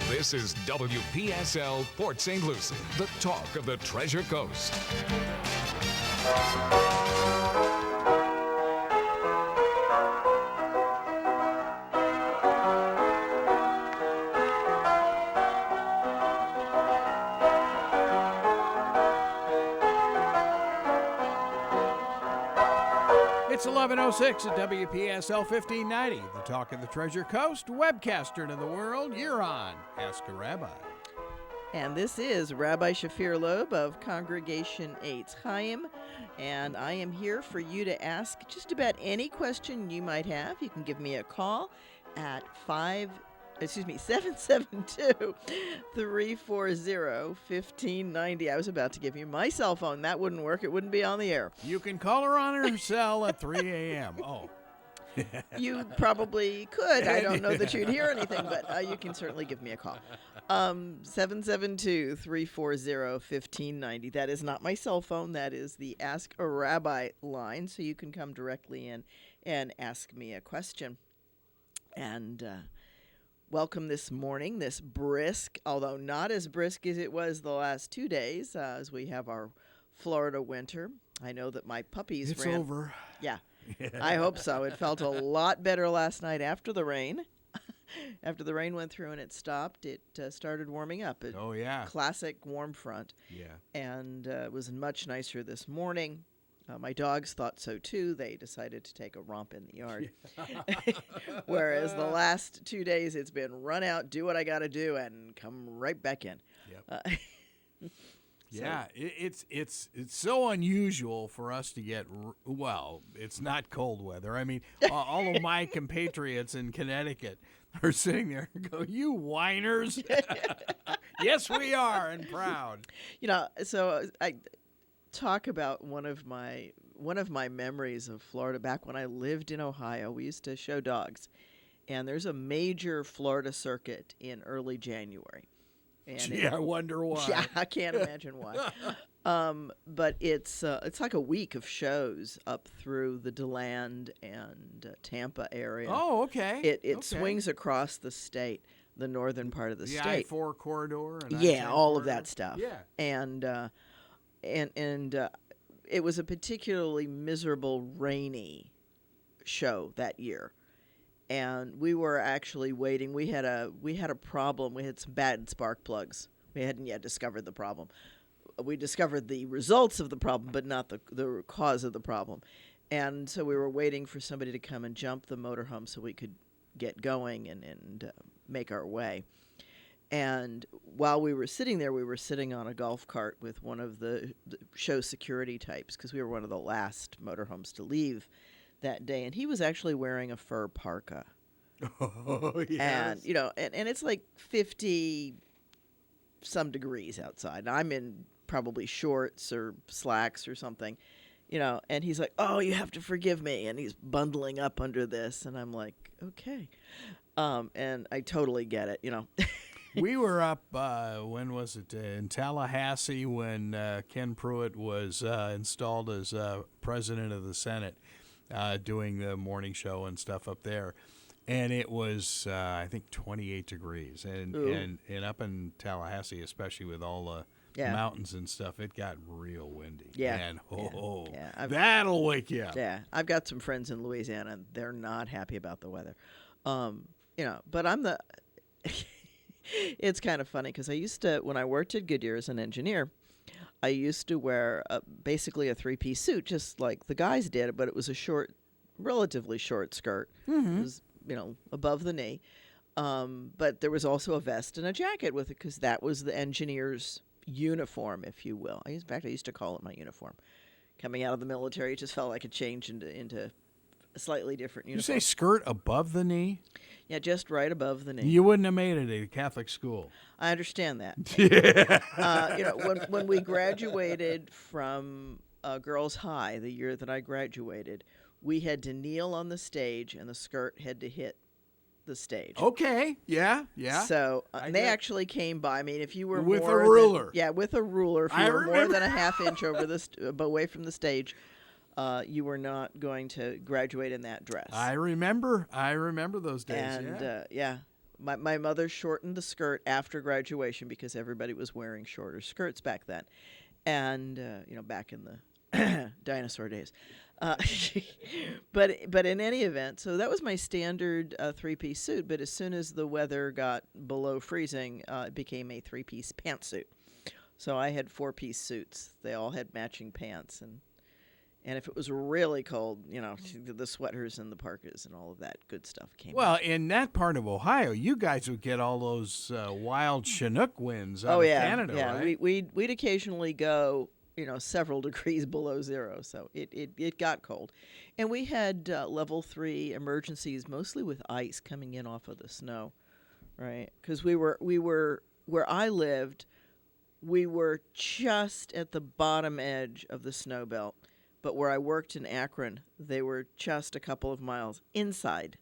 This is WPSL Port St Lucie, the talk of the Treasure Coast. It's 11:06 at WPSL 1590, the talk of the Treasure Coast, webcaster to the world. You're on Ask a Rabbi. And this is Rabbi Shafir Lobb of Congregation Eitz Chayim, and I am here for you to ask just about any question you might have. You can give me a call at 772-340-1590. I was about to give you my cell phone. That wouldn't work. It wouldn't be on the air. You can call her on her cell at 3 a.m. Oh. You probably could. I don't know that you'd hear anything, but you can certainly give me a call. 772-340-1590. That is not my cell phone. That is the Ask a Rabbi line, so you can come directly in and ask me a question. And welcome this morning, this brisk, although not as brisk as it was the last 2 days, as we have our Florida winter. I know that my puppies It's over. Yeah. I hope so. It felt a lot better last night after the rain. After the rain went through and it stopped, it started warming up. Oh, yeah. Classic warm front. Yeah. And it was much nicer this morning. My dogs thought so, too. They decided to take a romp in the yard. Whereas the last 2 days, it's been run out, do what I got to do, and come right back in. Yep. Yeah, it's so unusual for us to get, well, it's not cold weather. I mean, all of my compatriots in Connecticut are sitting there and go, you whiners. Yes, we are, and proud. You know, so I talk about one of my memories of Florida. Back when I lived in Ohio, we used to show dogs. And there's a major Florida circuit in early January. And Gee, I wonder why. Yeah, I can't imagine why. But it's like a week of shows up through the DeLand and Tampa area. Oh, okay. It swings across the state, the northern part of the state. The I-4 corridor. And yeah, I-10 all corridor. of that stuff. Yeah. And it was a particularly miserable, rainy show that year. And we were actually waiting. We had a problem. We had some bad spark plugs. We hadn't yet discovered the problem. We discovered the results of the problem, but not the cause of the problem. And so we were waiting for somebody to come and jump the motorhome so we could get going and make our way. And while we were sitting there, we were sitting on a golf cart with one of the show security types, because we were one of the last motorhomes to leave that day, and he was actually wearing a fur parka. Oh, yes. And and it's like 50 some degrees outside. And I'm in probably shorts or slacks or something, and he's like, "Oh, you have to forgive me," and he's bundling up under this, and I'm like, "Okay." And I totally get it, We were up, when was it, in Tallahassee when Ken Pruitt was installed as president of the Senate, doing the morning show and stuff up there. And it was, I think, 28 degrees. And up in Tallahassee, especially with all the mountains and stuff, it got real windy. Yeah. And, that'll wake you up. Yeah. I've got some friends in Louisiana, and they're not happy about the weather. But I'm the... It's kind of funny because I used to, when I worked at Goodyear as an engineer, I used to wear basically a three-piece suit, just like the guys did, but it was a relatively short skirt. Mm-hmm. It was, above the knee. But there was also a vest and a jacket with it because that was the engineer's uniform, if you will. In fact, I used to call it my uniform. Coming out of the military, it just felt like a change into a slightly different uniform. You say skirt above the knee? Yeah, just right above the knee. You wouldn't have made it at a Catholic school. I understand that. Yeah. When we graduated from Girls High, the year that I graduated, we had to kneel on the stage, and the skirt had to hit the stage. Okay. Yeah. So they actually came by. I mean, if you were with more a ruler. With a ruler. If you were more than a half inch away from the stage, you were not going to graduate in that dress. I remember those days. And My mother shortened the skirt after graduation because everybody was wearing shorter skirts back then. And, back in the dinosaur days. But in any event, so that was my standard three-piece suit. But as soon as the weather got below freezing, it became a three-piece pantsuit. So I had four-piece suits. They all had matching pants. And if it was really cold, the sweaters and the parkas and all of that good stuff came out. Well, in that part of Ohio, you guys would get all those wild Chinook winds out of Canada, right? We'd occasionally go, several degrees below zero, so it got cold. And we had level 3 emergencies, mostly with ice coming in off of the snow, right? Because we were where I lived, we were just at the bottom edge of the snow belt. But where I worked in Akron, they were just a couple of miles inside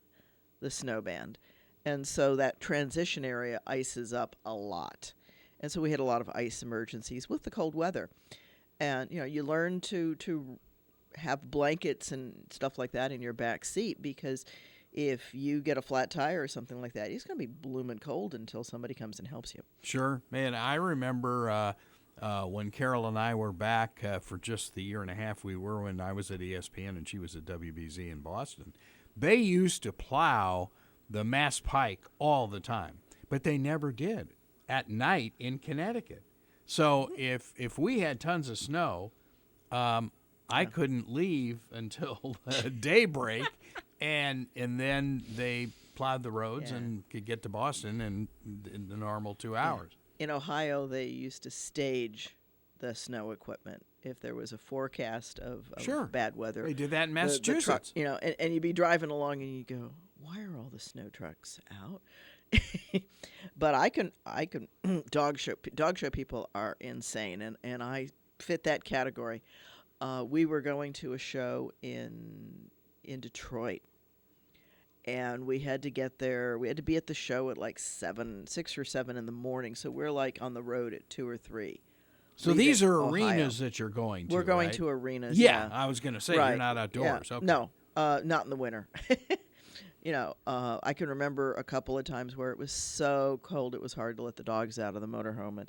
the snow band. And so that transition area ices up a lot. And so we had a lot of ice emergencies with the cold weather. And, you learn to have blankets and stuff like that in your back seat, because if you get a flat tire or something like that, it's going to be blooming cold until somebody comes and helps you. Sure. Man, I remember when Carol and I were back for just the year and a half we were when I was at ESPN and she was at WBZ in Boston, they used to plow the Mass Pike all the time, but they never did at night in Connecticut. So if we had tons of snow, I couldn't leave until daybreak, and then they plowed the roads and could get to Boston in the normal 2 hours. In Ohio, they used to stage the snow equipment if there was a forecast of bad weather. They did that in Massachusetts. The truck, and you'd be driving along and you go, why are all the snow trucks out? But I can dog show people are insane, and I fit that category. We were going to a show in Detroit. And we had to get there. We had to be at the show at like 6 or 7 in the morning. So we're like on the road at 2 or 3. So these are arenas that you're going to. We're going right? to arenas. Yeah, I was going to say you're not outdoors. Yeah. Okay. No, not in the winter. I can remember a couple of times where it was so cold it was hard to let the dogs out of the motorhome,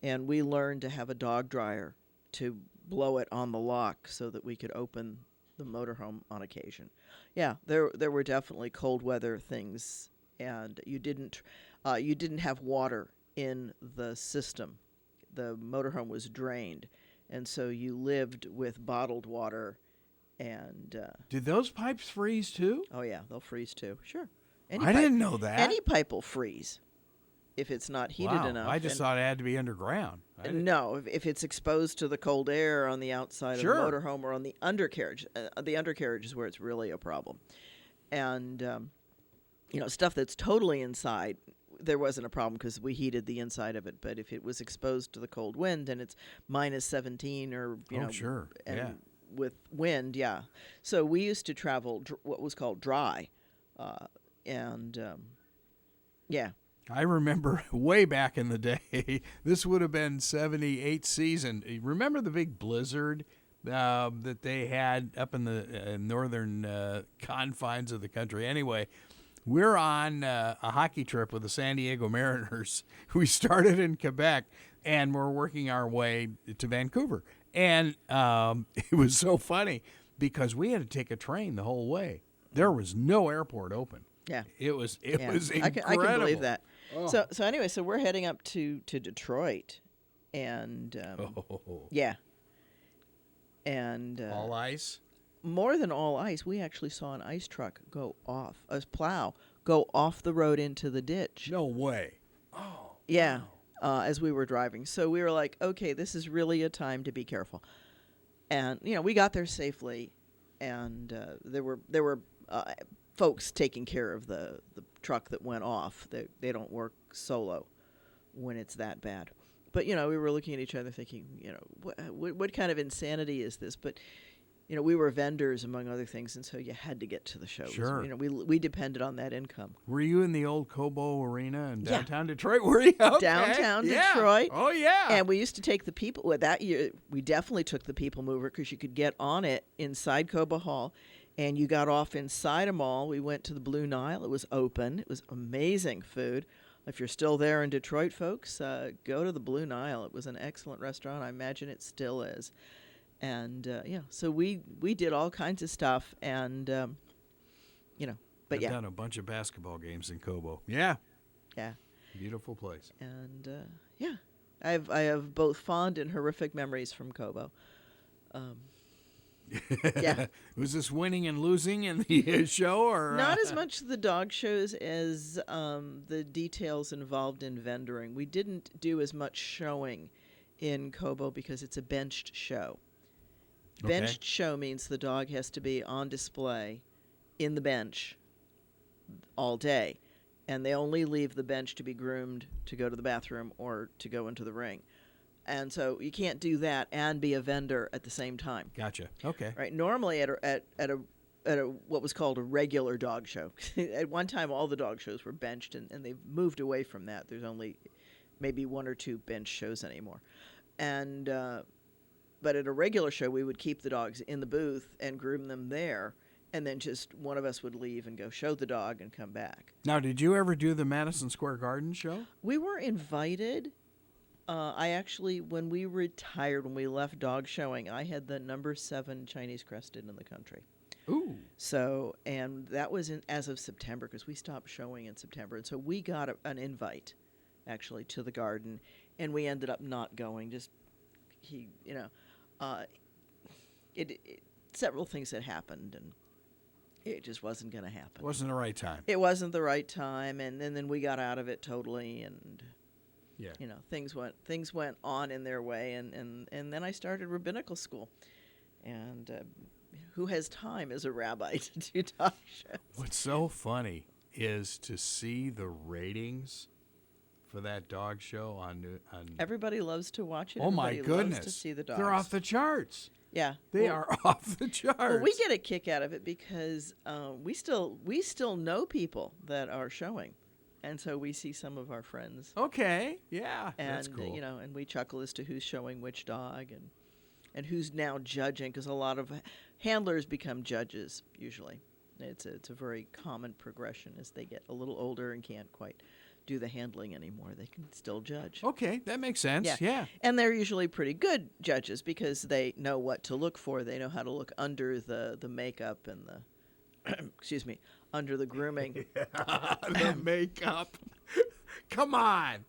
and we learned to have a dog dryer to blow it on the lock so that we could open the motorhome on occasion. Yeah, there were definitely cold weather things, and you didn't have water in the system. The motorhome was drained, and so you lived with bottled water. And did those pipes freeze too? Oh yeah, they'll freeze too. Sure, I didn't know that. Any pipe will freeze if it's not heated enough. I just thought it had to be underground. No, if it's exposed to the cold air on the outside of the motorhome or on the undercarriage. The undercarriage is where it's really a problem. And, stuff that's totally inside, there wasn't a problem because we heated the inside of it. But if it was exposed to the cold wind and it's minus 17 or, with wind, yeah. So we used to travel what was called dry. I remember way back in the day, this would have been 78 season. Remember the big blizzard that they had up in the northern confines of the country? Anyway, we're on a hockey trip with the San Diego Mariners. We started in Quebec, and we're working our way to Vancouver. And it was so funny because we had to take a train the whole way. There was no airport open. Yeah. It was incredible. I can believe that. Oh. So anyway, so we're heading up to Detroit, and and all ice. More than all ice, we actually saw an ice truck go off, a plow go off the road into the ditch. No way. Oh. Yeah, wow. As we were driving, so we were like, okay, this is really a time to be careful, and we got there safely, and there were folks taking care of the truck that went off. They don't work solo when it's that bad. But, we were looking at each other thinking, what kind of insanity is this? But, we were vendors, among other things, and so you had to get to the shows. Sure. We depended on that income. Were you in the old Cobo Arena in downtown Detroit? Were you? Okay. Downtown Detroit. Oh, yeah. And we used to take the people, that year, we definitely took the people mover because you could get on it inside Cobo Hall. and you got off inside a mall. We went to the Blue Nile. It was open. It was amazing food. If you're still there in Detroit, folks, go to the Blue Nile. It was an excellent restaurant. I imagine it still is. And, so we did all kinds of stuff. And, but I've done a bunch of basketball games in Kobo. Yeah. Yeah. Beautiful place. And, I have both fond and horrific memories from Kobo. Yeah. Was this winning and losing in the show, or not as much the dog shows as the details involved in vendoring? We didn't do as much showing in Kobo because it's a benched show. Okay. Benched show means the dog has to be on display in the bench all day, and they only leave the bench to be groomed to go to the bathroom or to go into the ring. And so you can't do that and be a vendor at the same time. Gotcha. Okay. Right. Normally at a what was called a regular dog show. At one time, all the dog shows were benched, and they've moved away from that. There's only maybe one or two bench shows anymore. And but at a regular show, we would keep the dogs in the booth and groom them there, and then just one of us would leave and go show the dog and come back. Now, did you ever do the Madison Square Garden show? We were invited. I actually, when we retired, when we left dog showing, I had the number 7 Chinese crested in the country. Ooh. So, and that was as of September, because we stopped showing in September. And so we got an invite, actually, to the garden, and we ended up not going. Just, several things had happened, and it just wasn't going to happen. It wasn't the right time. It wasn't the right time, and then we got out of it totally, and... Yeah. Things went on in their way, and then I started rabbinical school, and who has time as a rabbi to do dog shows? What's so funny is to see the ratings for that dog show on Everybody loves to watch it. Oh my Everybody goodness! loves to see the dogs. They're off the charts. Yeah, They are off the charts. Well, we get a kick out of it because we still know people that are showing. And so we see some of our friends. Okay, yeah, And, that's cool. and we chuckle as to who's showing which dog and who's now judging, because a lot of handlers become judges, usually. It's a very common progression as they get a little older and can't quite do the handling anymore. They can still judge. Okay, that makes sense, yeah. And they're usually pretty good judges because they know what to look for. They know how to look under the makeup and the... excuse me, under the grooming. The makeup. Come on.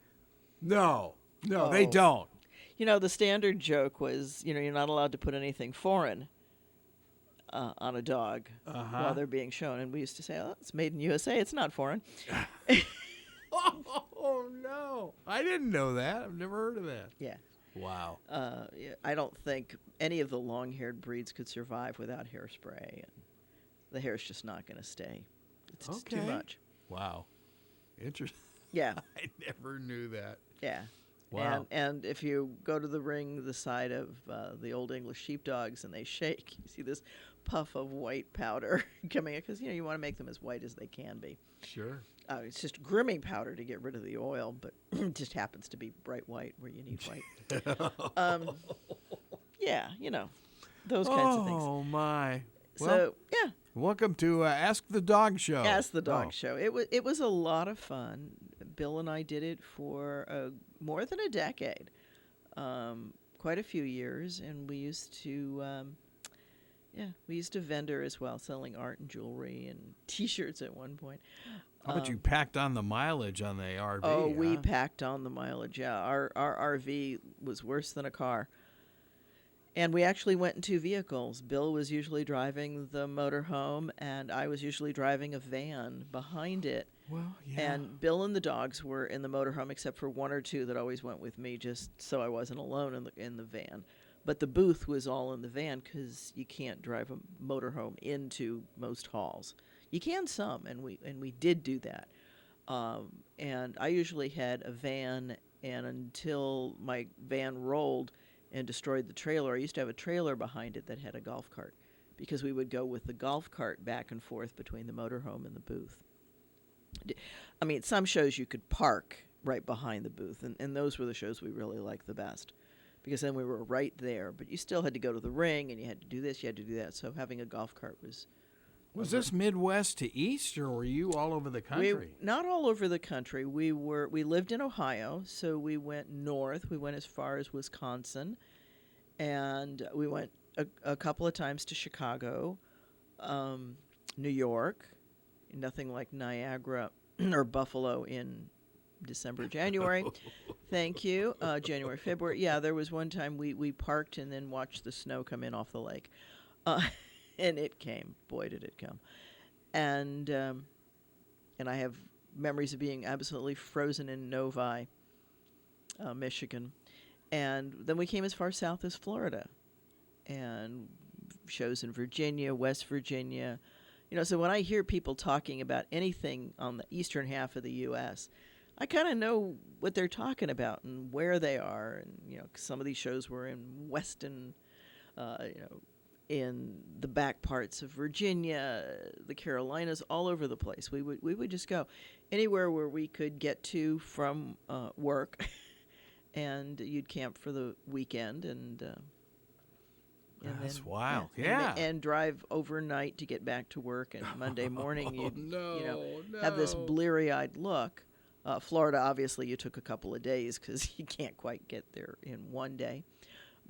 No, they don't. The standard joke was, you're not allowed to put anything foreign on a dog while they're being shown. And we used to say, oh, it's made in USA. It's not foreign. Oh, no. I didn't know that. I've never heard of that. Yeah. Wow. I don't think any of the long-haired breeds could survive without hairspray. And the hair's just not going to stay. It's just too much. Wow. Interesting. Yeah. I never knew that. Yeah. Wow. And if you go to the ring, the side of the old English sheepdogs, and they shake, you see this puff of white powder coming in, because, you want to make them as white as they can be. Sure. It's just grooming powder to get rid of the oil, but it just happens to be bright white where you need white. Yeah, those kinds of things. Oh, my. So, yeah. Welcome to Ask the Dog Show. Ask the Dog Show. It was a lot of fun. Bill and I did it for more than a decade, quite a few years, and we used to vendor as well, selling art and jewelry and T-shirts at one point. How about you packed on the mileage on the RV? Oh, we packed on the mileage. Yeah, our RV was worse than a car. And we actually went in 2 vehicles. Bill was usually driving the motorhome, and I was usually driving a van behind it. Well, yeah. And Bill and the dogs were in the motorhome, except for 1 or 2 that always went with me, just so I wasn't alone in the van. But the booth was all in the van because you can't drive a motorhome into most halls. You can some, and we did do that. And I usually had a van, and until my van rolled and destroyed the trailer, I used to have a trailer behind it that had a golf cart, because we would go with the golf cart back and forth between the motorhome and the booth. I mean, some shows you could park right behind the booth, and those were the shows we really liked the best, because then we were right there, but you still had to go to the ring, and you had to do this, you had to do that, so having a golf cart Was this Midwest to East, or were you all over the country? Not all over the country. We lived in Ohio, so we went north. We went as far as Wisconsin, and we went a couple of times to Chicago, New York. Nothing like Niagara or Buffalo in December, January. Thank you. January, February. Yeah, there was one time we parked and then watched the snow come in off the lake. And it came. Boy, did it come. And I have memories of being absolutely frozen in Novi, Michigan. And then we came as far south as Florida. And shows in Virginia, West Virginia. So when I hear people talking about anything on the eastern half of the U.S., I kind of know what they're talking about and where they are. And, some of these shows were in Weston, in the back parts of Virginia, the Carolinas, all over the place. We would just go anywhere where we could get to from work, and you'd camp for the weekend, and that's then, wild. and drive overnight to get back to work, and Monday morning you'd have this bleary-eyed look. Florida, obviously, you took a couple of days because you can't quite get there in one day.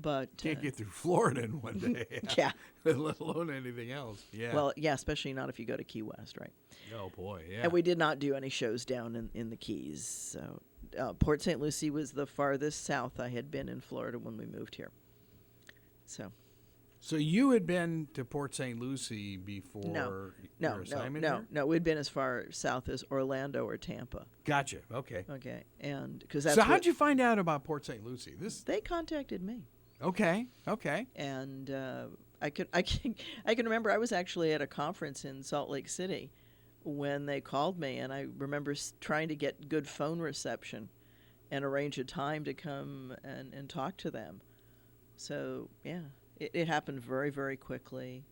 But can't get through Florida in one day. Yeah. Let alone anything else. Yeah. Well, yeah, especially not if you go to Key West, right? Oh, boy, yeah. And we did not do any shows down in the Keys. So Port St Lucie was the farthest south I had been in Florida when we moved here. So you had been to Port St Lucie before your assignment here? No. We'd been as far south as Orlando or Tampa. Gotcha. Okay. Okay. And because that's so how'd you find out about Port St Lucie? They contacted me. Okay. And I can remember I was actually at a conference in Salt Lake City when they called me, and I remember trying to get good phone reception and arrange a time to come and talk to them. So yeah, it happened very, very quickly,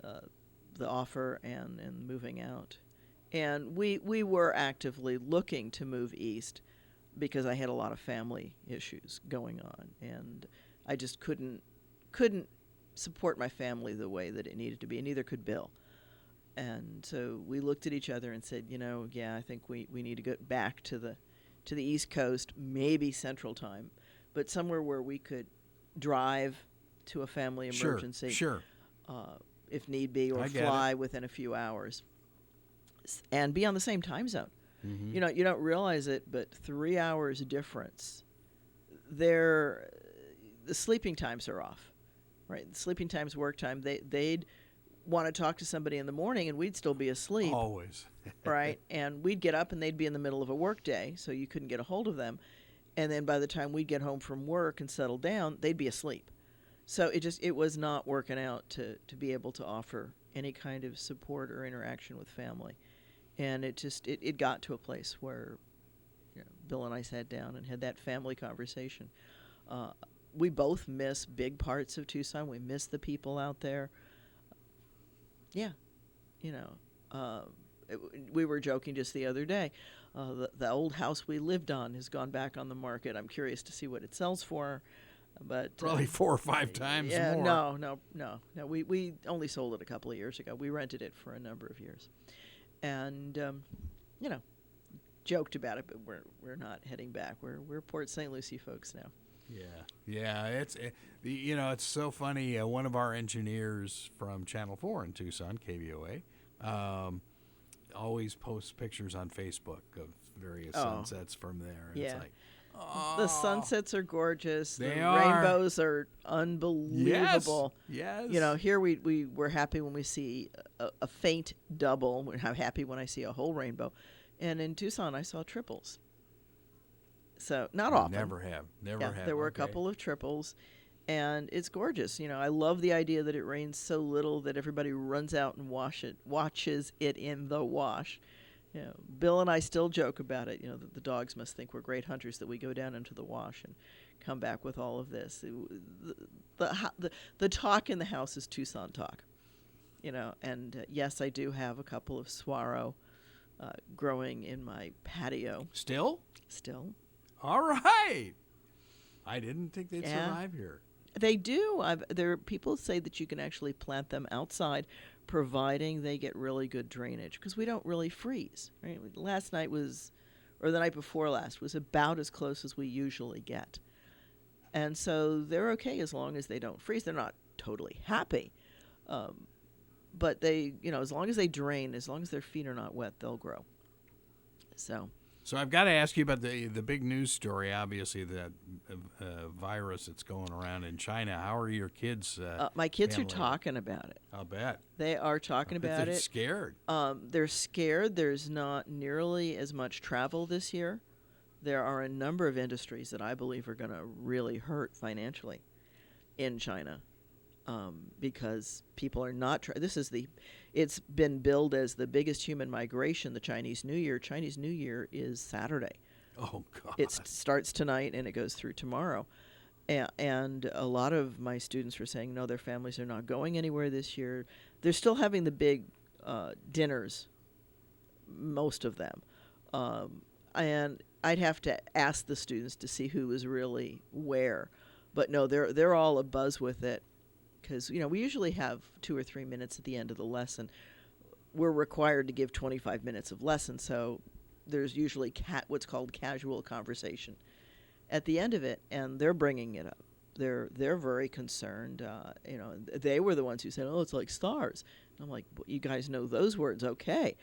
the offer and moving out, and we were actively looking to move east because I had a lot of family issues going on, and I just couldn't support my family the way that it needed to be, and neither could Bill. And so we looked at each other and said, I think we need to get back to the East Coast, maybe Central Time, but somewhere where we could drive to a family emergency, sure. If need be, or fly within a few hours, and be on the same time zone. Mm-hmm. You don't realize it, but 3 hours difference. The sleeping times are off, right? The sleeping times, work time. They'd want to talk to somebody in the morning, and we'd still be asleep. Always. Right? And we'd get up, and they'd be in the middle of a work day, so you couldn't get a hold of them. And then by the time we'd get home from work and settle down, they'd be asleep. So it was not working out to be able to offer any kind of support or interaction with family. And it got to a place where Bill and I sat down and had that family conversation. We both miss big parts of Tucson. We miss the people out there. Yeah, we were joking just the other day. The old house we lived on has gone back on the market. I'm curious to see what it sells for, but probably 4 or 5 times more. No. We only sold it a couple of years ago. We rented it for a number of years, and joked about it, but we're not heading back. We're Port St Lucie folks now. Yeah. It's so funny. One of our engineers from Channel 4 in Tucson, KVOA, always posts pictures on Facebook of various sunsets from there. And it's like, the sunsets are gorgeous. They the are. Rainbows are unbelievable. Yes. Here we're happy when we see a faint double. We're happy when I see a whole rainbow. And in Tucson, I saw triples. So not often. Never have. There were a couple of triples, and it's gorgeous. I love the idea that it rains so little that everybody runs out and watches it in the wash. Bill and I still joke about it. That the dogs must think we're great hunters that we go down into the wash and come back with all of this. The talk in the house is Tucson talk. And yes, I do have a couple of saguaro growing in my patio. Still. All right. I didn't think they'd survive here. They do. People say that you can actually plant them outside providing they get really good drainage, because we don't really freeze. Right? Last night was, or the night before last, was about as close as we usually get. And so they're okay as long as they don't freeze. They're not totally happy. But they, as long as they drain, as long as their feet are not wet, they'll grow. So I've got to ask you about the big news story, obviously, that virus that's going around in China. How are your kids? My kids are handling it? talking about it. I'll bet. They are talking about They're it. scared. They're scared. There's not nearly as much travel this year. There are a number of industries that I believe are going to really hurt financially in China. Because people are not. It's been billed as the biggest human migration, the Chinese New Year. Chinese New Year is Saturday. Oh God! It starts tonight and it goes through tomorrow. And a lot of my students were saying, no, their families are not going anywhere this year. They're still having the big dinners, most of them. And I'd have to ask the students to see who was really where, but no, they're all abuzz with it. Because, we usually have 2 or 3 minutes at the end of the lesson. We're required to give 25 minutes of lesson, so there's usually what's called casual conversation at the end of it, and they're bringing it up. They're very concerned. They were the ones who said, "Oh, it's like stars." And I'm like, well, "You guys know those words, okay?"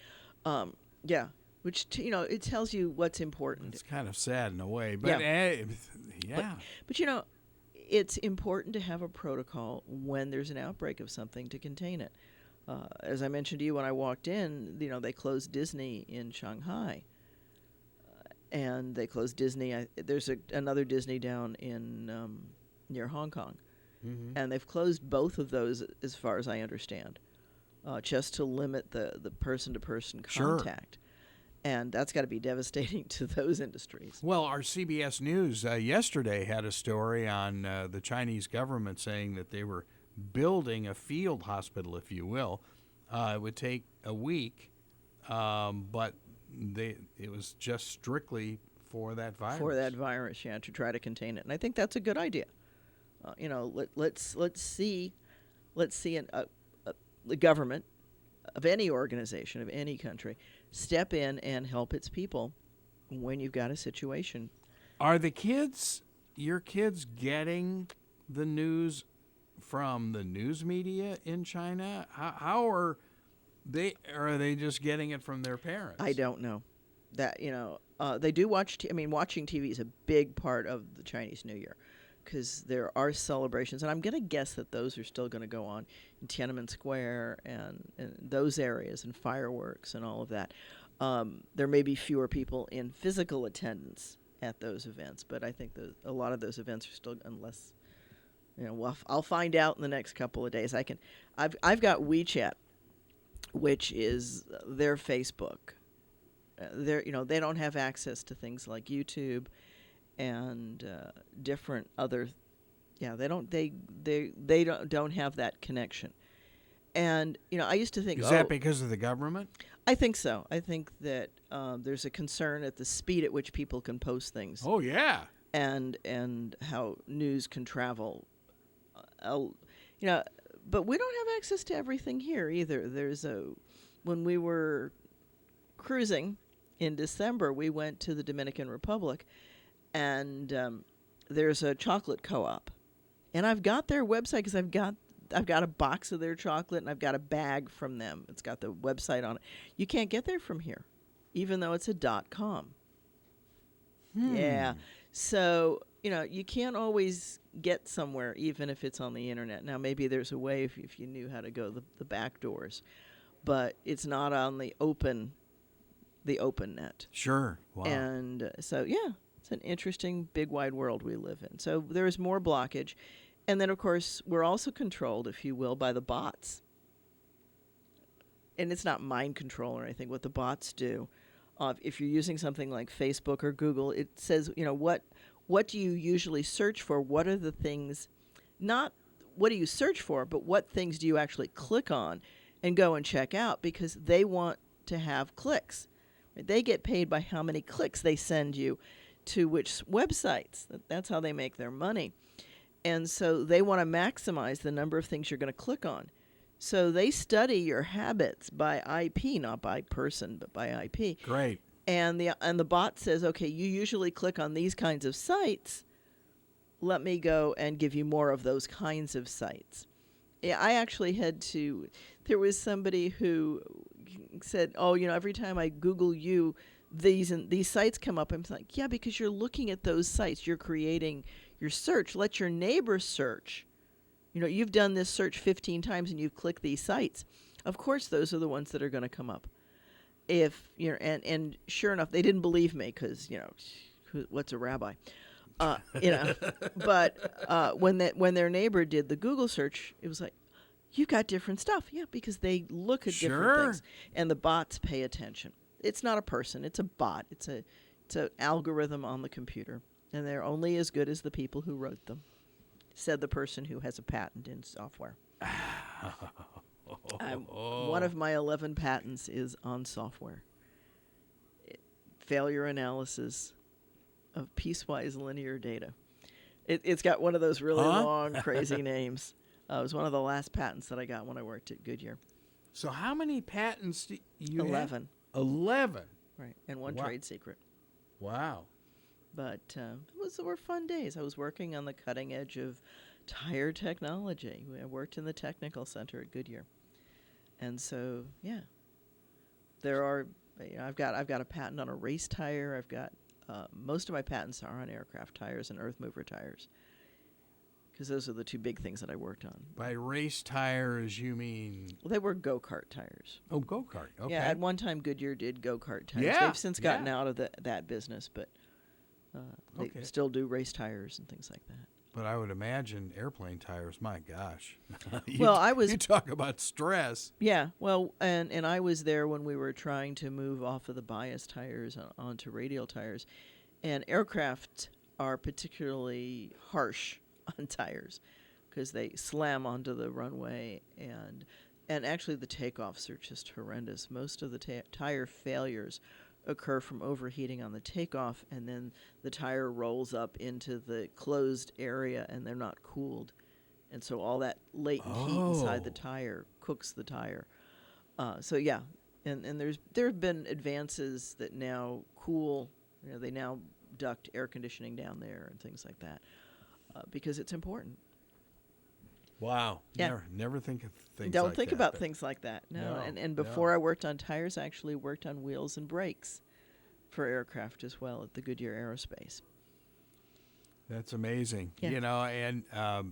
Yeah, which it tells you what's important. It's kind of sad in a way, but yeah. But it's important to have a protocol when there's an outbreak of something to contain it. As I mentioned to you when I walked in, they closed Disney in Shanghai. And they closed Disney. There's another Disney down in near Hong Kong. Mm-hmm. And they've closed both of those, as far as I understand, just to limit the person-to-person contact. Sure. And that's got to be devastating to those industries. Well, our CBS News yesterday had a story on the Chinese government saying that they were building a field hospital, if you will. It would take a week, but it was just strictly for that virus. For that virus, yeah, to try to contain it. And I think that's a good idea. Let's see the government of any organization, of any country, step in and help its people when you've got a situation. Are your kids getting the news from the news media in China? How are they just getting it from their parents? I don't know. That they do watch. Watching TV is a big part of the Chinese New Year, because there are celebrations, and I'm going to guess that those are still going to go on in Tiananmen Square and those areas, and fireworks and all of that. There may be fewer people in physical attendance at those events, but I think a lot of those events are still, unless, I'll find out in the next couple of days. I've got WeChat, which is their Facebook. They don't have access to things like YouTube and different other, they don't have that connection. And I used to think, is that because of the government? I think so. I think that there's a concern at the speed at which people can post things. Oh yeah, and how news can travel. But we don't have access to everything here either. When we were cruising in December, we went to the Dominican Republic. And there's a chocolate co-op, and I've got their website because I've got a box of their chocolate, and I've got a bag from them. It's got the website on it. You can't get there from here, even though it's a .com. Yeah, so you can't always get somewhere, even if it's on the internet. Now maybe there's a way if you knew how to go the back doors, but it's not on the open net. Sure. Wow. And so it's an interesting, big, wide world we live in. So there's more blockage. And then, of course, we're also controlled, if you will, by the bots. And it's not mind control or anything. What the bots do, if you're using something like Facebook or Google, it says, what do you usually search for? What are the things, not what do you search for, but what things do you actually click on and go and check out? Because they want to have clicks. They get paid by how many clicks they send you to which websites. That's how they make their money. And so they want to maximize the number of things you're going to click on. So they study your habits by IP, not by person, but by IP. Great. And the bot says, okay, you usually click on these kinds of sites. Let me go and give you more of those kinds of sites. Yeah, I actually there was somebody who said, oh, every time I Google you, these sites come up. I'm like, yeah, because you're looking at those sites. You're creating your search. Let your neighbor search. You've done this search 15 times and you've clicked these sites. Of course, those are the ones that are going to come up. If and sure enough, they didn't believe me because what's a rabbi? But when their neighbor did the Google search, it was like, you got different stuff. Yeah, because they look at different things, and the bots pay attention. It's not a person; it's a bot. It's an algorithm on the computer, and they're only as good as the people who wrote them. Said the person who has a patent in software. One of my 11 patents is on software. Failure analysis of piecewise linear data. It's got one of those really long, crazy names. It was one of the last patents that I got when I worked at Goodyear. So how many patents do you 11. have? 11. Right, and one trade secret. Wow. But were fun days. I was working on the cutting edge of tire technology. I worked in the technical center at Goodyear. And so, yeah, there are. I've got a patent on a race tire. I've got most of my patents are on aircraft tires and earth mover tires, because those are the two big things that I worked on. By race tires, you mean? Well, they were go-kart tires. Oh, go-kart. Okay. Yeah, at one time Goodyear did go-kart tires. Yeah, They've since gotten out of that business, but they still do race tires and things like that. But I would imagine airplane tires, my gosh. You talk about stress. Yeah, well, and I was there when we were trying to move off of the bias tires onto radial tires. And aircraft are particularly harsh on tires because they slam onto the runway, and actually the takeoffs are just horrendous. Most of the tire failures occur from overheating on the takeoff, and then the tire rolls up into the closed area and they're not cooled, and so all that latent heat inside the tire cooks the tire. So yeah, and there have been advances that now cool. They now duct air conditioning down there and things like that, because it's important. Wow. Yeah. Never think of things Don't like think that, about things like that. No. And before I worked on tires, I actually worked on wheels and brakes for aircraft as well at the Goodyear Aerospace. That's amazing. Yeah. And of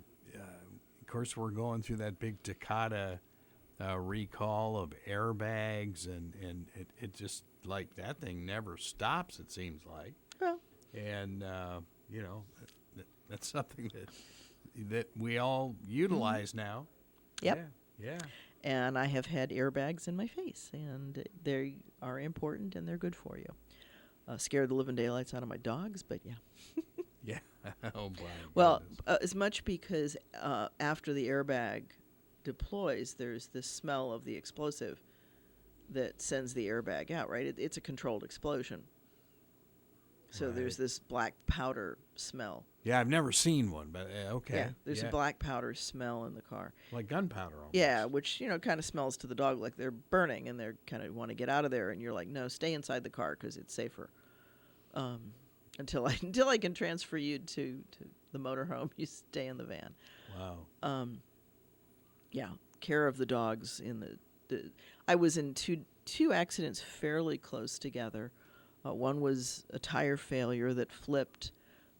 course we're going through that big Takata recall of airbags, and it just, like, that thing never stops, it seems like. Well. And, that's something that we all utilize now. Yep. Yeah. And I have had airbags in my face, and they are important and they're good for you. Scared the living daylights out of my dogs, but yeah. Yeah. Oh, boy. Well, as much because after the airbag deploys, there's this smell of the explosive that sends the airbag out, right? It's a controlled explosion. So there's this black powder smell. Yeah, I've never seen one, but okay. Yeah, there's a black powder smell in the car. Like gunpowder almost. Yeah, which, kind of smells to the dog like they're burning, and they're kind of want to get out of there, and you're like, no, stay inside the car because it's safer. Until I can transfer you to the motorhome, you stay in the van. Wow. Yeah, care of the dogs in the I was in two accidents fairly close together. One was a tire failure that flipped.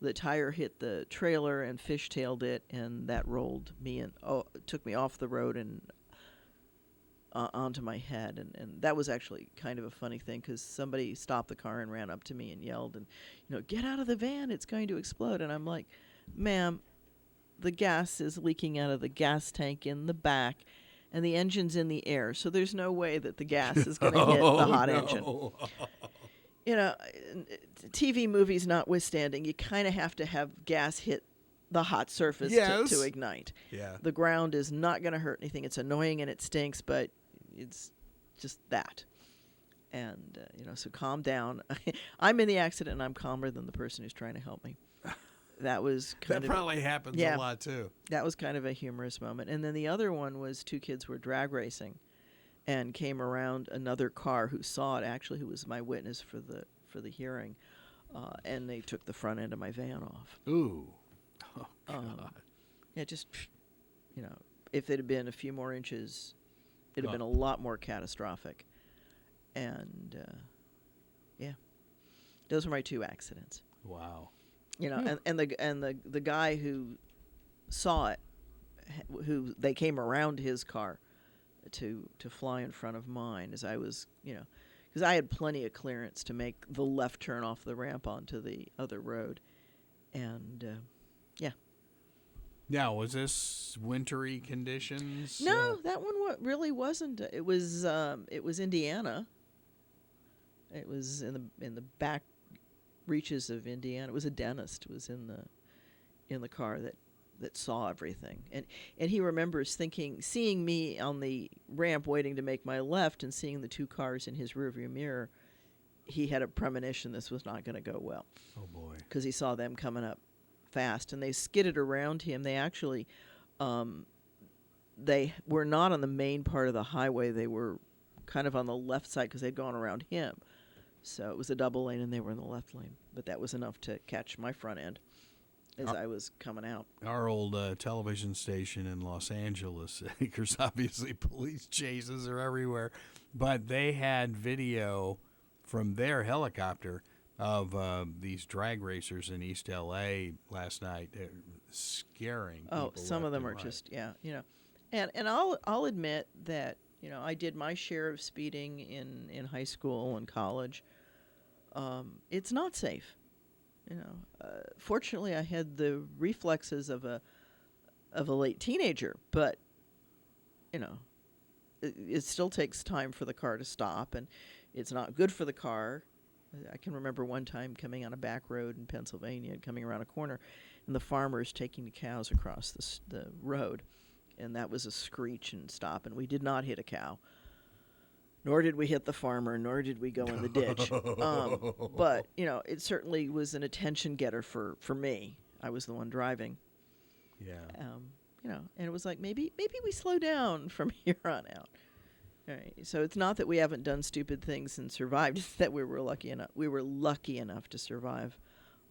The tire hit the trailer and fishtailed it, and that rolled me and took me off the road and onto my head. And that was actually kind of a funny thing because somebody stopped the car and ran up to me and yelled, and get out of the van, it's going to explode. And I'm like, ma'am, the gas is leaking out of the gas tank in the back, and the engine's in the air, so there's no way that the gas is going to hit the hot engine. TV movies notwithstanding, you kind of have to have gas hit the hot surface to ignite. Yeah. The ground is not going to hurt anything. It's annoying and it stinks, but it's just that. And, so calm down. I'm in the accident and I'm calmer than the person who's trying to help me. that was kind That of probably happens yeah. a lot, too. that was kind of a humorous moment. And then the other one was two kids were drag racing and came around another car who saw it, actually, who was my witness for the hearing, and they took the front end of my van off. Ooh. Oh, God. Yeah, just, if it had been a few more inches, it would have been a lot more catastrophic. And, those were my two accidents. Wow. And the guy who saw it, who they came around his car to fly in front of mine as I was, because I had plenty of clearance to make the left turn off the ramp onto the other road. And, Now, was this wintry conditions? No, that one really wasn't. It was Indiana. It was in the back reaches of Indiana. It was a dentist who was in the car that saw everything, and he remembers seeing me on the ramp waiting to make my left and seeing the two cars in his rearview mirror. He had a premonition this was not going to go well. Oh boy! Because he saw them coming up fast, and they skidded around him. They actually, they were not on the main part of the highway. They were kind of on the left side because they'd gone around him. So it was a double lane, and they were in the left lane. But that was enough to catch my front end as I was coming out. Our old television station in Los Angeles, because obviously police chases are everywhere, but they had video from their helicopter of these drag racers in East L.A. last night, scaring people. Oh, some of them are right. just, And I'll admit that, I did my share of speeding in high school and college. It's not safe. Fortunately, I had the reflexes of a late teenager, but it still takes time for the car to stop, and it's not good for the car. I can remember one time coming on a back road in Pennsylvania, coming around a corner, and the farmers taking the cows across the road, and that was a screech and stop, and we did not hit a cow. Nor did we hit the farmer, nor did we go in the ditch. But, it certainly was an attention getter for me. I was the one driving. Yeah. And it was like, maybe we slow down from here on out. All right. So it's not that we haven't done stupid things and survived. It's that we were lucky enough to survive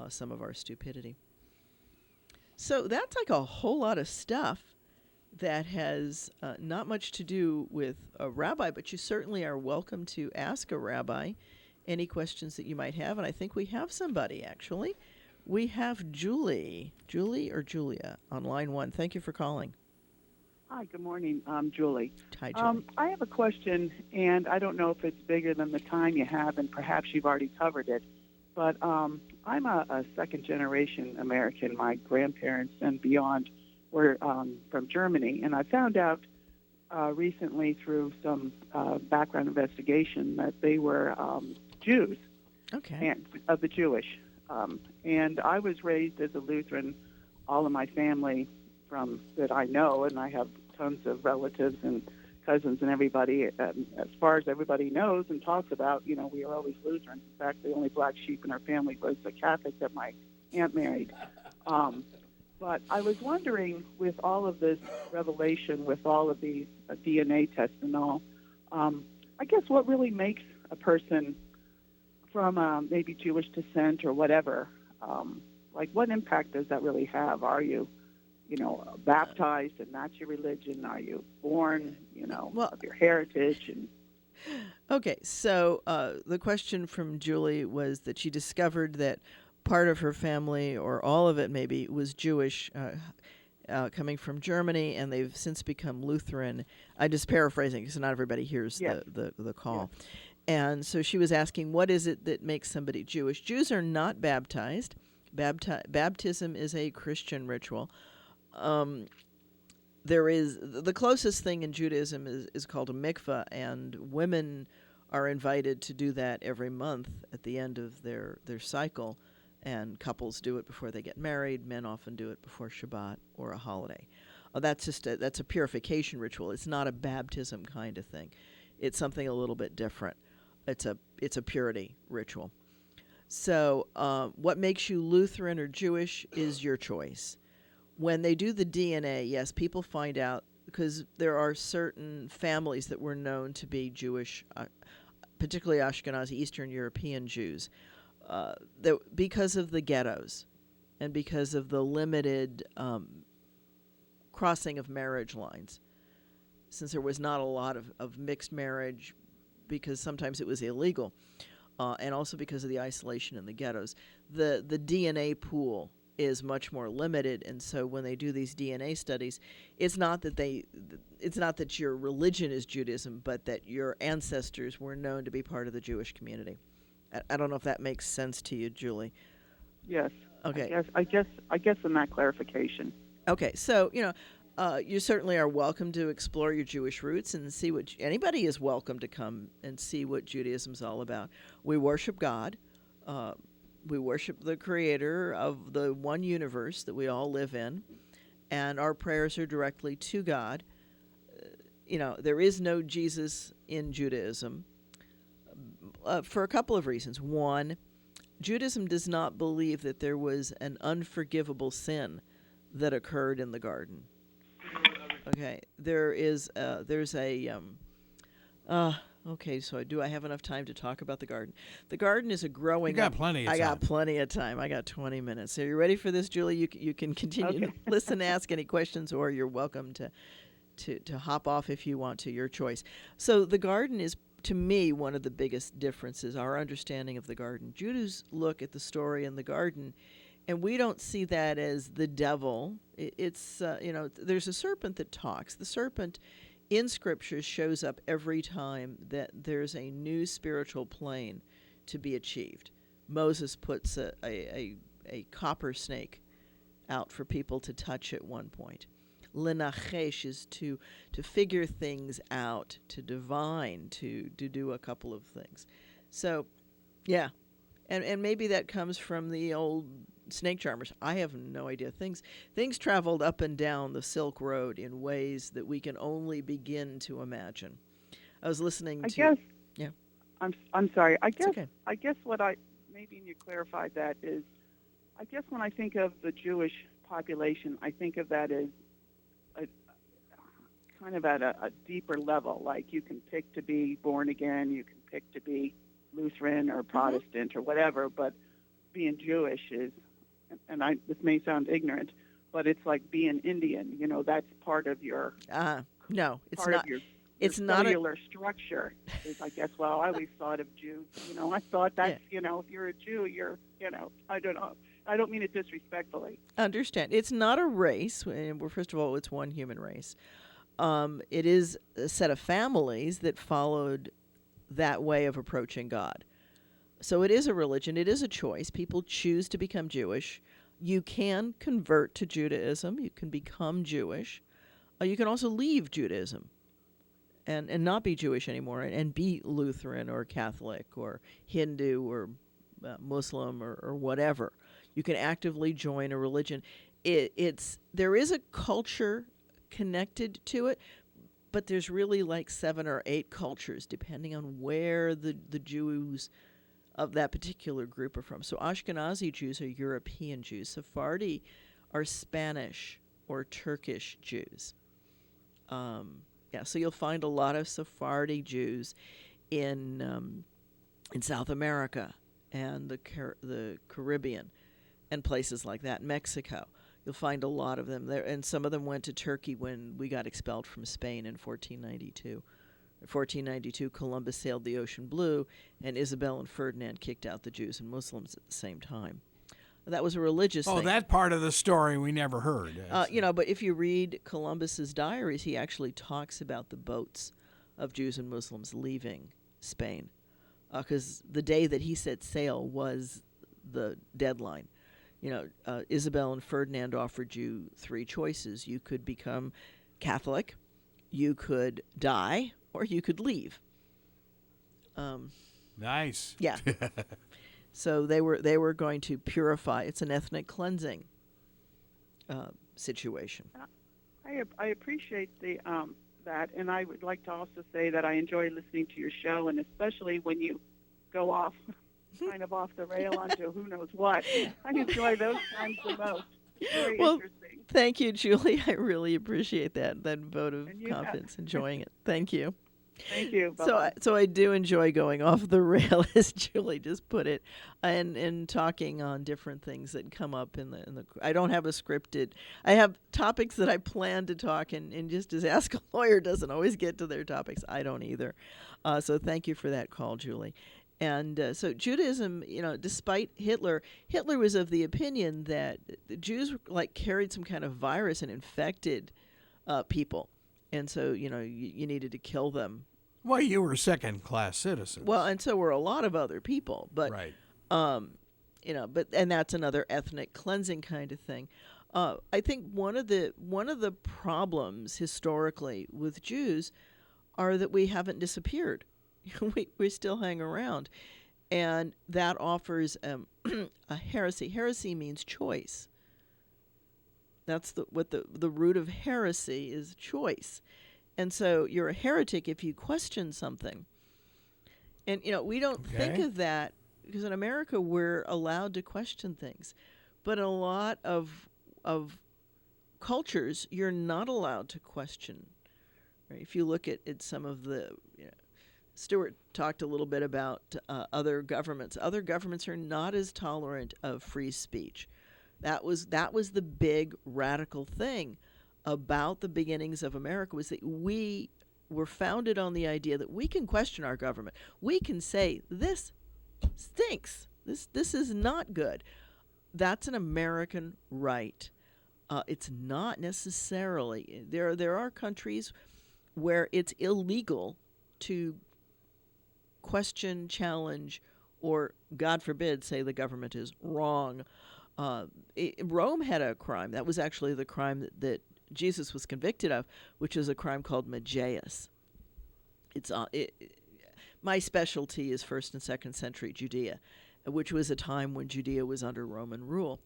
some of our stupidity. So that's like a whole lot of stuff that has not much to do with a rabbi, but you certainly are welcome to ask a rabbi any questions that you might have. And I think we have somebody, actually. We have Julie or Julia on line 1. Thank you for calling. Hi, good morning. I'm Julie. Hi, Julie. I have a question, and I don't know if it's bigger than the time you have, and perhaps you've already covered it. But I'm a second-generation American. My grandparents and beyond were from Germany, and I found out recently through some background investigation that they were Jews, and of the Jewish. And I was raised as a Lutheran. All of my family that I know, and I have tons of relatives and cousins and everybody, as far as everybody knows and talks about, we are always Lutherans. In fact, the only black sheep in our family was the Catholic that my aunt married. But I was wondering, with all of this revelation, with all of these DNA tests and all, I guess what really makes a person from maybe Jewish descent or whatever, like what impact does that really have? Are you baptized and that's your religion? Are you born, of your heritage? Okay, so the question from Julie was that she discovered that part of her family, or all of it maybe, was Jewish, coming from Germany, and they've since become Lutheran. I'm just paraphrasing because not everybody hears the call. Yes. And so she was asking, what is it that makes somebody Jewish? Jews are not baptized. Baptism is a Christian ritual. There is the closest thing in Judaism is called a mikveh, and women are invited to do that every month at the end of their cycle, and couples do it before they get married. Men often do it before Shabbat or a holiday. That's a purification ritual. It's not a baptism kind of thing. It's something a little bit different. It's a purity ritual. So what makes you Lutheran or Jewish is your choice. When they do the DNA, yes, people find out because there are certain families that were known to be Jewish, particularly Ashkenazi, Eastern European Jews, because of the ghettos and because of the limited crossing of marriage lines. Since there was not a lot of mixed marriage, because sometimes it was illegal, and also because of the isolation in the ghettos, the DNA pool is much more limited. And so when they do these DNA studies, it's not that your religion is Judaism, but that your ancestors were known to be part of the Jewish community. I don't know if that makes sense to you, Julie. Yes. Okay. I guess in that clarification. Okay. So, you certainly are welcome to explore your Jewish roots and see what anybody is welcome to come and see what Judaism's all about. We worship God. We worship the creator of the one universe that we all live in, and our prayers are directly to God. There is no Jesus in Judaism for a couple of reasons. One, Judaism does not believe that there was an unforgivable sin that occurred in the garden. Okay, there's okay, so do I have enough time to talk about the garden? The garden is a growing. You got plenty of time. I got plenty of time. I got 20 minutes. Are you ready for this, Julie? You can continue to listen, ask any questions, or you're welcome to hop off if you want to, your choice. So the garden is, to me, one of the biggest differences, our understanding of the garden. Jews look at the story in the garden, and we don't see that as the devil. It's there's a serpent that talks. The serpent in Scripture shows up every time that there's a new spiritual plane to be achieved. Moses puts a copper snake out for people to touch at one point. Lenachesh is to figure things out, to divine, to do a couple of things. So, yeah. And maybe that comes from the old snake charmers. I have no idea. Things traveled up and down the Silk Road in ways that we can only begin to imagine. I was listening to. I guess. Yeah. I'm sorry. I guess. Okay. I guess what maybe you clarified that is, I guess when I think of the Jewish population, I think of that as kind of at a deeper level. Like you can pick to be born again, you can pick to be Lutheran or Protestant or whatever, but being Jewish is, and this may sound ignorant, but it's like being Indian. That's part of your no, it's part not. Of your it's not cellular structure. Is, I guess. Well, I always thought of Jews. I thought that's if you're a Jew, you're I don't know. I don't mean it disrespectfully. Understand? It's not a race. Well, first of all, it's one human race. It is a set of families that followed that way of approaching God. So it is a religion. It is a choice. People choose to become Jewish. You can convert to Judaism. You can become Jewish. You can also leave Judaism and not be Jewish anymore and be Lutheran or Catholic or Hindu or Muslim or whatever. You can actively join a religion. There is a culture connected to it, but there's really like 7 or 8 cultures depending on where the Jews of that particular group are from. So Ashkenazi Jews are European Jews. Sephardi are Spanish or Turkish Jews. So you'll find a lot of Sephardi Jews in South America and the Caribbean and places like that. Mexico, you'll find a lot of them there, and some of them went to Turkey when we got expelled from Spain in 1492. In 1492, Columbus sailed the ocean blue, and Isabel and Ferdinand kicked out the Jews and Muslims at the same time. That was a religious thing. Oh, that part of the story we never heard. But if you read Columbus's diaries, he actually talks about the boats of Jews and Muslims leaving Spain, because the day that he set sail was the deadline. Isabel and Ferdinand offered you 3 choices. You could become Catholic, you could die, or you could leave. Nice. Yeah. So they were going to purify. It's an ethnic cleansing situation. I appreciate that, and I would like to also say that I enjoy listening to your show, and especially when you go off kind of off the rail onto who knows what. I enjoy those times the most. Very Well, interesting. thank you, Julie. I really appreciate that vote of And you confidence. Enjoying it. Thank you. Thank you. So I do enjoy going off the rail, as Julie just put it, and talking on different things that come up in the. I don't have a scripted. I have topics that I plan to talk, and just as Ask a Lawyer doesn't always get to their topics, I don't either. So thank you for that call, Julie. And so Judaism, despite Hitler was of the opinion that the Jews carried some kind of virus and infected people. And so, you needed to kill them. Well, you were second-class citizens. Well, and so were a lot of other people. But, right. And that's another ethnic cleansing kind of thing. I think one of the problems historically with Jews are that we haven't disappeared. we still hang around. And that offers a heresy. Heresy means choice. That's what the root of heresy is, choice. And so you're a heretic if you question something. And, we don't think of that because in America we're allowed to question things. But in a lot of cultures, you're not allowed to question. Right? If you look at some of the, Stuart talked a little bit about other governments. Other governments are not as tolerant of free speech. That was the big radical thing about the beginnings of America, was that we were founded on the idea that we can question our government. We can say, this stinks. This is not good. That's an American right. It's not necessarily. There are countries where it's illegal to question, challenge, or, God forbid, say the government is wrong. Rome had a crime. That was actually the crime that Jesus was convicted of, which is a crime called Mageus. My specialty is 1st and 2nd century Judea, which was a time when Judea was under Roman rule.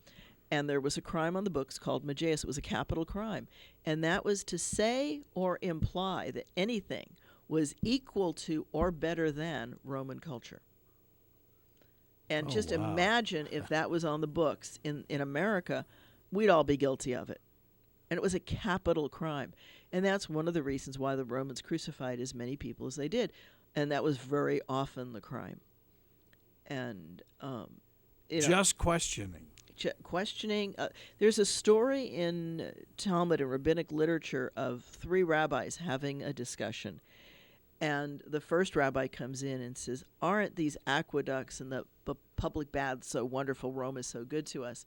And there was a crime on the books called Mageus. It was a capital crime. And that was to say or imply that anything was equal to or better than Roman culture. And just imagine if that was on the books in America, we'd all be guilty of it. And it was a capital crime. And that's one of the reasons why the Romans crucified as many people as they did. And that was very often the crime. And, just questioning. Questioning. There's a story in Talmud and rabbinic literature of 3 rabbis having a discussion. And the first rabbi comes in and says, aren't these aqueducts and the public baths so wonderful? Rome is so good to us.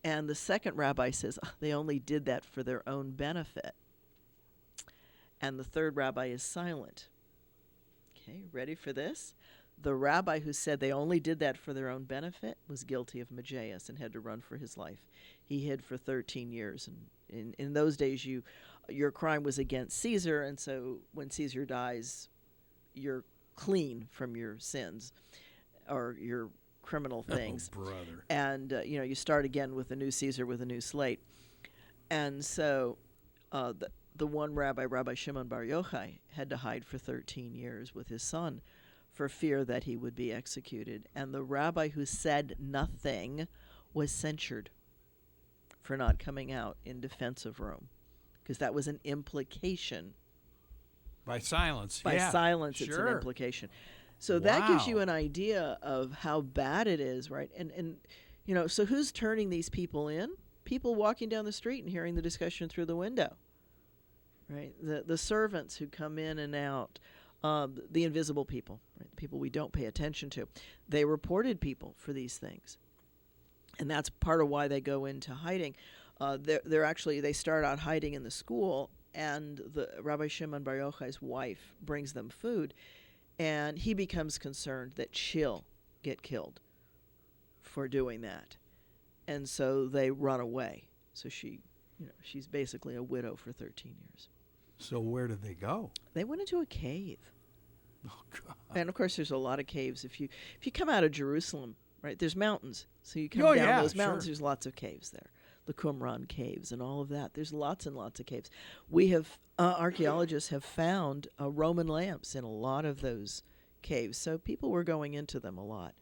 And the second rabbi says, they only did that for their own benefit. And the third rabbi is silent. Okay, ready for this? The rabbi who said they only did that for their own benefit was guilty of Mageus and had to run for his life. He hid for 13 years. And in those days, your crime was against Caesar, and so when Caesar dies, you're clean from your sins or your criminal things. Oh, brother. And, you start again with a new Caesar with a new slate. And so the one rabbi, Rabbi Shimon Bar Yochai, had to hide for 13 years with his son for fear that he would be executed. And the rabbi who said nothing was censured for not coming out in defense of Rome, because that was an implication. By silence. By silence, sure. It's an implication. So that gives you an idea of how bad it is, right? And so who's turning these people in? People walking down the street and hearing the discussion through the window, right? The servants who come in and out, the invisible people, right? The people we don't pay attention to. They reported people for these things. And that's part of why they go into hiding. They start out hiding in the school, and the Rabbi Shimon Bar Yochai's wife brings them food, and he becomes concerned that she'll get killed for doing that. And so they run away. So she's basically a widow for 13 years. So where did they go? They went into a cave. Oh, God. And of course, there's a lot of caves. If you come out of Jerusalem, right, there's mountains. So you come down those mountains, There's lots of caves there. The Qumran caves and all of that. There's lots and lots of caves. We have, archaeologists have found Roman lamps in a lot of those caves. So people were going into them a lot.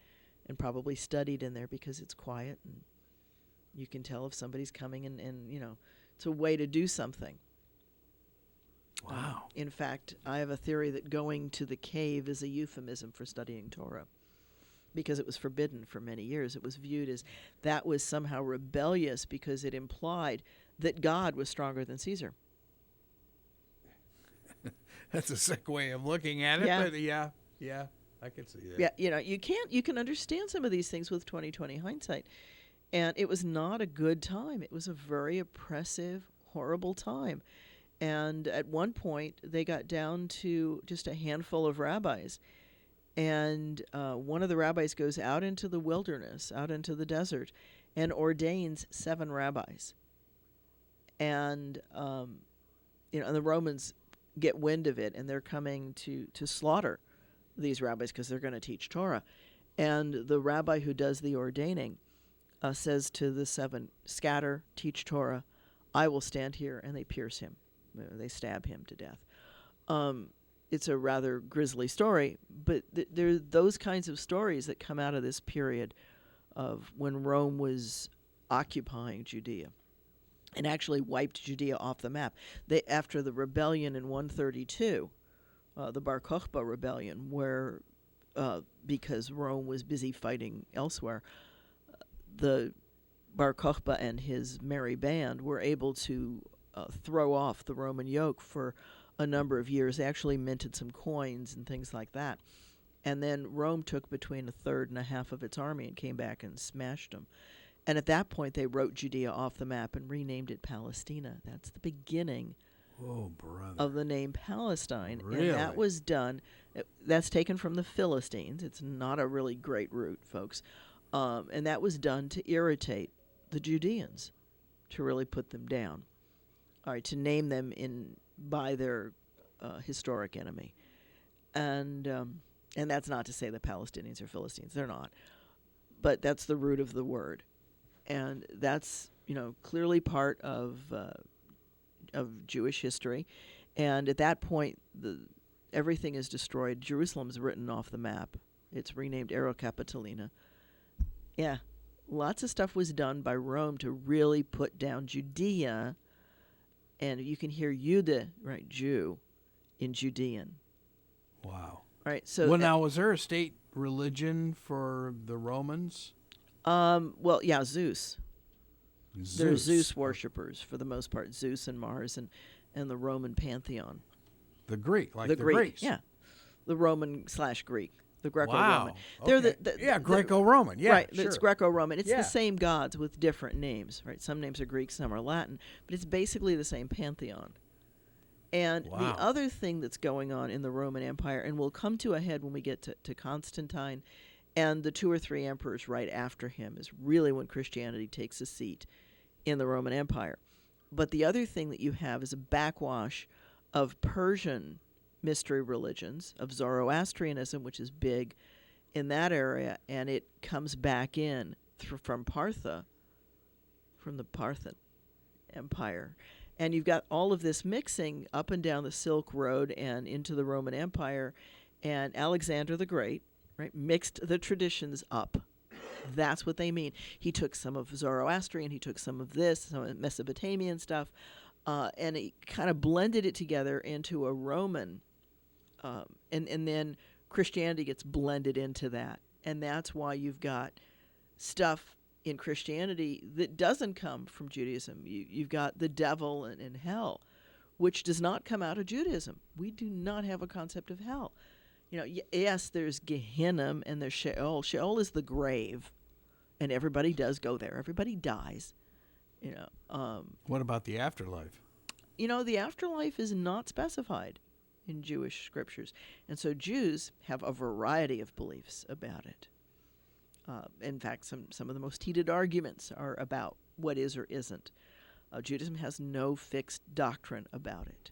and probably studied in there because it's quiet and you can tell if somebody's coming, and it's a way to do something. Wow. In fact, I have a theory that going to the cave is a euphemism for studying Torah, because it was forbidden for many years. It was viewed as that was somehow rebellious because it implied that God was stronger than Caesar. That's a sick way of looking at it, Yeah. but yeah, I can see that. Yeah, you can understand some of these things with 20/20 hindsight. And it was not a good time. It was a very oppressive, horrible time. And at one point, they got down to just a handful of rabbis. And one of the rabbis goes out into the wilderness, out into the desert, and ordains 7 rabbis. And, and the Romans get wind of it, and they're coming to slaughter these rabbis because they're going to teach Torah. And the rabbi who does the ordaining says to the 7, scatter, teach Torah, I will stand here, and they pierce him. They stab him to death. It's a rather grisly story, but there are those kinds of stories that come out of this period of when Rome was occupying Judea and actually wiped Judea off the map. After the rebellion in 132, the Bar Kokhba Rebellion, where because Rome was busy fighting elsewhere, the Bar Kokhba and his merry band were able to throw off the Roman yoke for a number of years. They actually minted some coins and things like that. And then Rome took between a third and a half of its army and came back and smashed them. And at that point, they wrote Judea off the map and renamed it Palestina. That's the beginning of the name Palestine. Really? And that was done. That's taken from the Philistines. It's not a really great route, folks. And that was done to irritate the Judeans, to really put them down. All right, to name them by their historic enemy. And that's not to say the Palestinians are Philistines. They're not. But that's the root of the word. And that's, clearly part of Jewish history. And at that point, everything is destroyed. Jerusalem's written off the map. It's renamed Ero Capitolina. Yeah, lots of stuff was done by Rome to really put down Judea. And you can hear Jude, right, Jew, in Judean. Wow. Right. So well, now, was there a state religion for the Romans? Well, yeah, Zeus. They're Zeus worshippers for the most part, Zeus and Mars and the Roman pantheon. The Greek, like the Greeks. Greek, yeah. The Roman/Greek. The Greco-Roman. Wow. They're Okay. Greco-Roman. Yeah, right. sure. It's Greco-Roman. It's the same gods with different names, right? Some names are Greek, some are Latin, but it's basically the same pantheon. And the other thing that's going on in the Roman Empire, and will come to a head when we get to Constantine and the 2 or 3 emperors right after him, is really when Christianity takes a seat in the Roman Empire. But the other thing that you have is a backwash of Persian mystery religions, of Zoroastrianism, which is big in that area, and it comes back in from Partha, from the Parthian Empire. And you've got all of this mixing up and down the Silk Road and into the Roman Empire, and Alexander the Great, right, mixed the traditions up. That's what they mean. He took some of Zoroastrian, he took some of this, some of Mesopotamian stuff, and he kind of blended it together into a Roman, and then Christianity gets blended into that. And that's why you've got stuff in Christianity that doesn't come from Judaism. You've got the devil and hell, which does not come out of Judaism. We do not have a concept of hell. Yes, there's Gehenna and there's Sheol. Sheol is the grave, and everybody does go there. Everybody dies. What about the afterlife? The afterlife is not specified in Jewish scriptures. And so Jews have a variety of beliefs about it. In fact, some of the most heated arguments are about what is or isn't. Judaism has no fixed doctrine about it.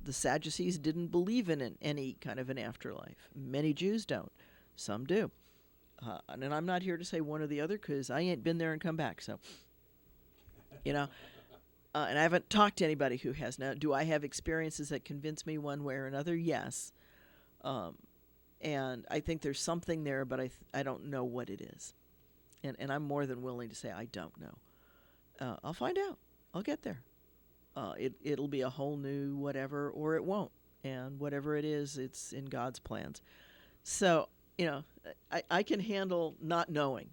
The Sadducees didn't believe in any kind of an afterlife. Many Jews don't. Some do. And I'm not here to say one or the other because I ain't been there and come back. So, and I haven't talked to anybody who has. Now, do I have experiences that convince me one way or another? Yes. And I think there's something there, but I don't know what it is. And I'm more than willing to say I don't know. I'll find out. I'll get there. It'll be a whole new whatever, or it won't. And whatever it is, it's in God's plans. So, I can handle not knowing.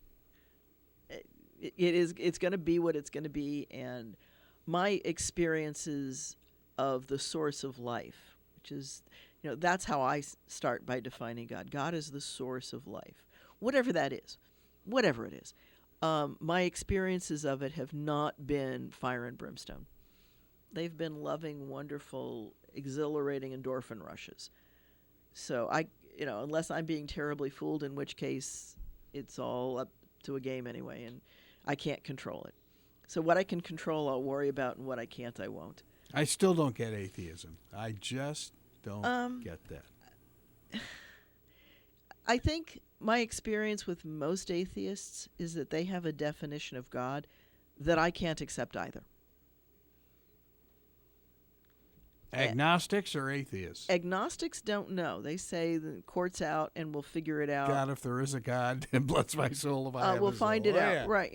It's going to be what it's going to be. And my experiences of the source of life, which is, that's how I start by defining God. God is the source of life, whatever that is, whatever it is. My experiences of it have not been fire and brimstone. They've been loving, wonderful, exhilarating endorphin rushes. So unless I'm being terribly fooled, in which case it's all up to a game anyway, and I can't control it. So what I can control, I'll worry about, and what I can't, I won't. I still don't get atheism. I just don't get that. I think my experience with most atheists is that they have a definition of God that I can't accept either. Agnostics or atheists? Agnostics don't know. They say the court's out and we'll figure it out. God, if there is a God, and bless my soul if I have we'll a find soul. it out. Yeah. Right.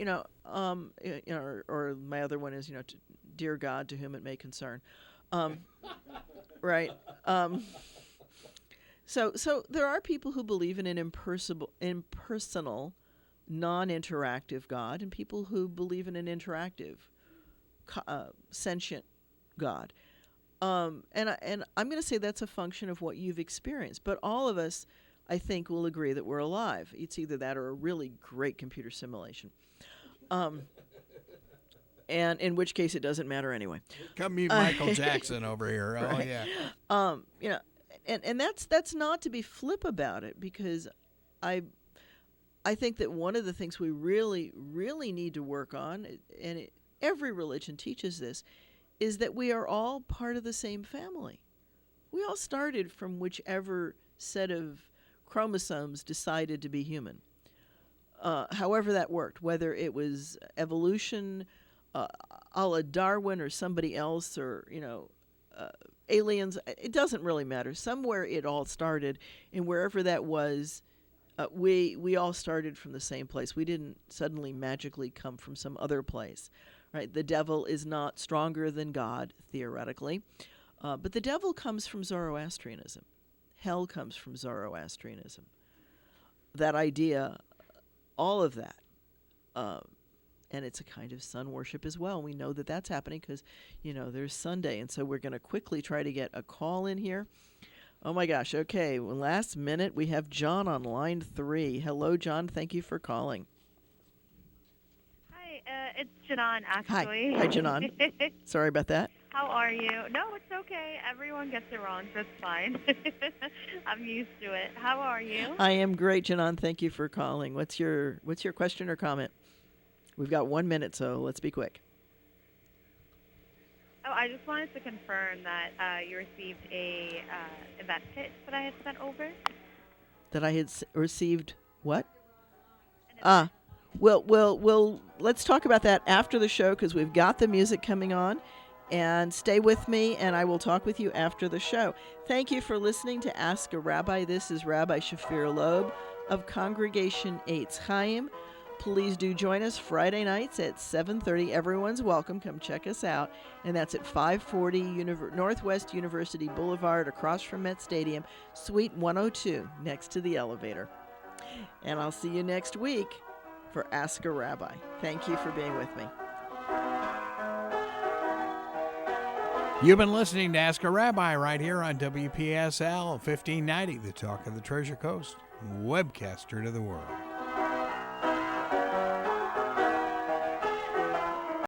Or my other one is, dear God, to whom it may concern. Right. So there are people who believe in an impersonal, non-interactive God, and people who believe in an interactive, sentient God. And I'm going to say that's a function of what you've experienced. But all of us, I think, will agree that we're alive. It's either that or a really great computer simulation. And in which case it doesn't matter anyway. Come meet Michael Jackson over here. Right. Oh, yeah. And that's not to be flip about it, because I think that one of the things we really, really need to work on, and every religion teaches this, is that we are all part of the same family. We all started from whichever set of chromosomes decided to be human. However that worked, whether it was evolution, a la Darwin or somebody else, or, aliens, it doesn't really matter. Somewhere it all started, and wherever that was, we all started from the same place. We didn't suddenly magically come from some other place. Right, the devil is not stronger than God, theoretically, but the devil comes from Zoroastrianism. Hell comes from Zoroastrianism. That idea, all of that, and it's a kind of sun worship as well. We know that that's happening because, there's Sunday, and so we're going to quickly try to get a call in here. Oh my gosh, okay, well, last minute, we have John on line 3. Hello, John, thank you for calling. It's Janan, actually. Hi, Janan. Sorry about that. How are you? No, it's okay. Everyone gets it wrong, so it's fine. I'm used to it. How are you? I am great, Janan. Thank you for calling. What's your question or comment? We've got 1 minute, so let's be quick. Oh, I just wanted to confirm that you received a event kit that I had sent over. That I had received what? Well, let's talk about that after the show, because we've got the music coming on. And stay with me, and I will talk with you after the show. Thank you for listening to Ask a Rabbi. This is Rabbi Shafir Lobb of Congregation Eitz Chayim. Please do join us Friday nights at 7:30. Everyone's welcome. Come check us out. And that's at 540 Northwest University Boulevard, across from Met Stadium, Suite 102, next to the elevator. And I'll see you next week for Ask a Rabbi. Thank you for being with me. You've been listening to Ask a Rabbi right here on WPSL 1590, the Talk of the Treasure Coast, webcaster to the world.